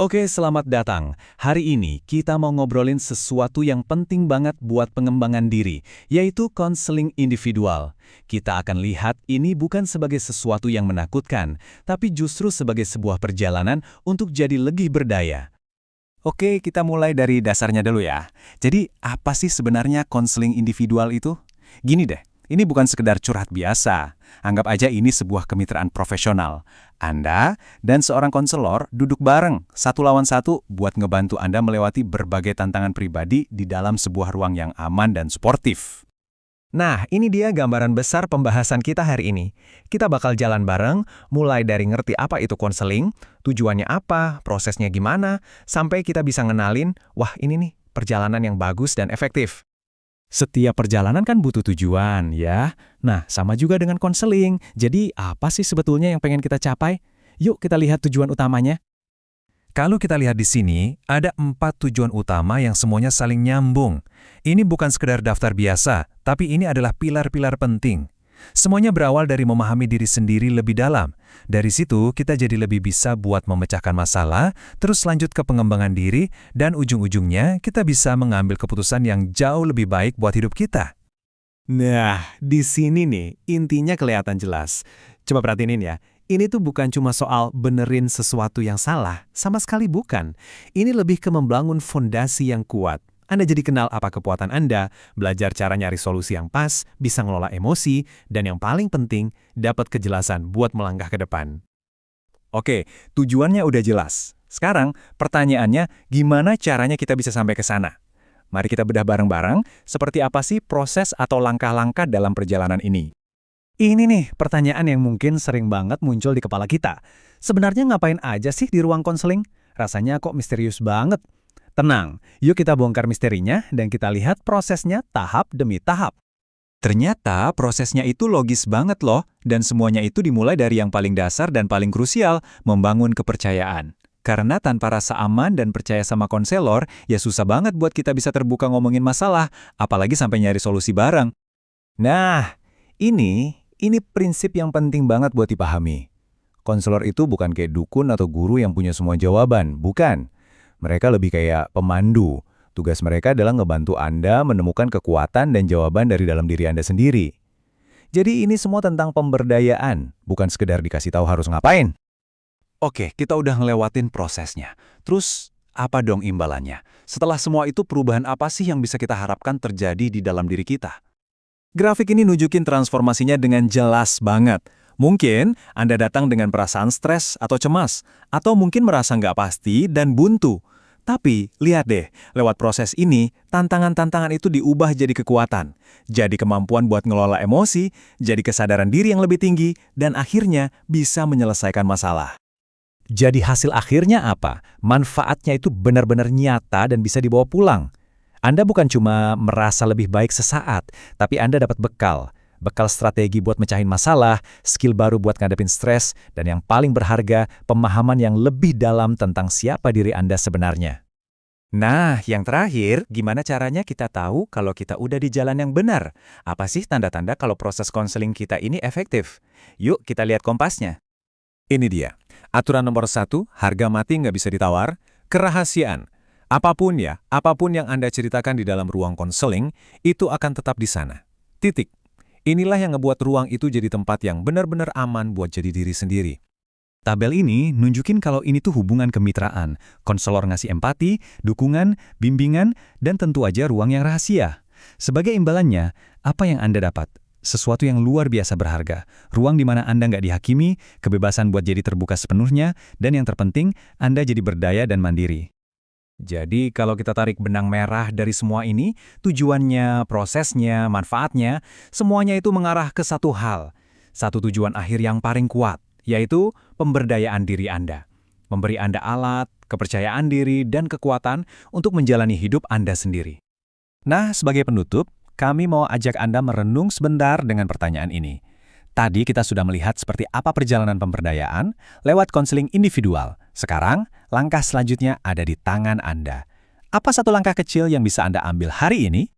Oke, selamat datang. Hari ini kita mau ngobrolin sesuatu yang penting banget buat pengembangan diri, yaitu konseling individual. Kita akan lihat ini bukan sebagai sesuatu yang menakutkan, tapi justru sebagai sebuah perjalanan untuk jadi lebih berdaya. Oke, kita mulai dari dasarnya dulu ya. Jadi, apa sih sebenarnya konseling individual itu? Gini deh, ini bukan sekedar curhat biasa. Anggap aja ini sebuah kemitraan profesional. Anda dan seorang konselor duduk bareng, satu lawan satu, buat ngebantu Anda melewati berbagai tantangan pribadi di dalam sebuah ruang yang aman dan suportif. Nah, ini dia gambaran besar pembahasan kita hari ini. Kita bakal jalan bareng, mulai dari ngerti apa itu konseling, tujuannya apa, prosesnya gimana, sampai kita bisa ngenalin, wah ini nih, perjalanan yang bagus dan efektif. Setiap perjalanan kan butuh tujuan, ya. Nah, sama juga dengan konseling. Jadi, apa sih sebetulnya yang pengen kita capai? Yuk kita lihat tujuan utamanya. Kalau kita lihat di sini, ada 4 tujuan utama yang semuanya saling nyambung. Ini bukan sekedar daftar biasa, tapi ini adalah pilar-pilar penting. Semuanya berawal dari memahami diri sendiri lebih dalam. Dari situ, kita jadi lebih bisa buat memecahkan masalah, terus lanjut ke pengembangan diri, dan ujung-ujungnya kita bisa mengambil keputusan yang jauh lebih baik buat hidup kita. Nah, di sini nih, intinya kelihatan jelas. Coba perhatiin ya. Ini tuh bukan cuma soal benerin sesuatu yang salah, sama sekali bukan. Ini lebih ke membangun fondasi yang kuat. Anda jadi kenal apa kekuatan Anda, belajar cara nyari solusi yang pas, bisa ngelola emosi, dan yang paling penting, dapat kejelasan buat melangkah ke depan. Oke, tujuannya udah jelas. Sekarang, pertanyaannya, gimana caranya kita bisa sampai ke sana? Mari kita bedah bareng-bareng, seperti apa sih proses atau langkah-langkah dalam perjalanan ini? Ini nih pertanyaan yang mungkin sering banget muncul di kepala kita. Sebenarnya ngapain aja sih di ruang konseling? Rasanya kok misterius banget. Tenang, yuk kita bongkar misterinya dan kita lihat prosesnya tahap demi tahap. Ternyata prosesnya itu logis banget loh, dan semuanya itu dimulai dari yang paling dasar dan paling krusial, membangun kepercayaan. Karena tanpa rasa aman dan percaya sama konselor, ya susah banget buat kita bisa terbuka ngomongin masalah, apalagi sampai nyari solusi bareng. Nah, ini prinsip yang penting banget buat dipahami. Konselor itu bukan kayak dukun atau guru yang punya semua jawaban, bukan. Mereka lebih kayak pemandu. Tugas mereka adalah ngebantu Anda menemukan kekuatan dan jawaban dari dalam diri Anda sendiri. Jadi ini semua tentang pemberdayaan, bukan sekedar dikasih tahu harus ngapain. Oke, kita udah ngelewatin prosesnya. Terus, apa dong imbalannya? Setelah semua itu, perubahan apa sih yang bisa kita harapkan terjadi di dalam diri kita? Grafik ini nunjukin transformasinya dengan jelas banget. Mungkin Anda datang dengan perasaan stres atau cemas, atau mungkin merasa nggak pasti dan buntu. Tapi, lihat deh, lewat proses ini, tantangan-tantangan itu diubah jadi kekuatan. Jadi kemampuan buat ngelola emosi, jadi kesadaran diri yang lebih tinggi, dan akhirnya bisa menyelesaikan masalah. Jadi hasil akhirnya apa? Manfaatnya itu benar-benar nyata dan bisa dibawa pulang. Anda bukan cuma merasa lebih baik sesaat, tapi Anda dapat bekal strategi buat mecahin masalah, skill baru buat ngadepin stres, dan yang paling berharga, pemahaman yang lebih dalam tentang siapa diri Anda sebenarnya. Nah, yang terakhir, gimana caranya kita tahu kalau kita udah di jalan yang benar? Apa sih tanda-tanda kalau proses konseling kita ini efektif? Yuk kita lihat kompasnya. Ini dia, aturan nomor 1, harga mati nggak bisa ditawar, kerahasiaan. Apapun yang Anda ceritakan di dalam ruang konseling, itu akan tetap di sana. Titik. Inilah yang ngebuat ruang itu jadi tempat yang benar-benar aman buat jadi diri sendiri. Tabel ini nunjukin kalau ini tuh hubungan kemitraan, konselor ngasih empati, dukungan, bimbingan, dan tentu aja ruang yang rahasia. Sebagai imbalannya, apa yang Anda dapat? Sesuatu yang luar biasa berharga, ruang di mana Anda nggak dihakimi, kebebasan buat jadi terbuka sepenuhnya, dan yang terpenting, Anda jadi berdaya dan mandiri. Jadi kalau kita tarik benang merah dari semua ini, tujuannya, prosesnya, manfaatnya, semuanya itu mengarah ke satu hal. Satu tujuan akhir yang paling kuat, yaitu pemberdayaan diri Anda. Memberi Anda alat, kepercayaan diri, dan kekuatan untuk menjalani hidup Anda sendiri. Nah, sebagai penutup, kami mau ajak Anda merenung sebentar dengan pertanyaan ini. Tadi kita sudah melihat seperti apa perjalanan pemberdayaan lewat konseling individual. Sekarang, langkah selanjutnya ada di tangan Anda. Apa satu langkah kecil yang bisa Anda ambil hari ini?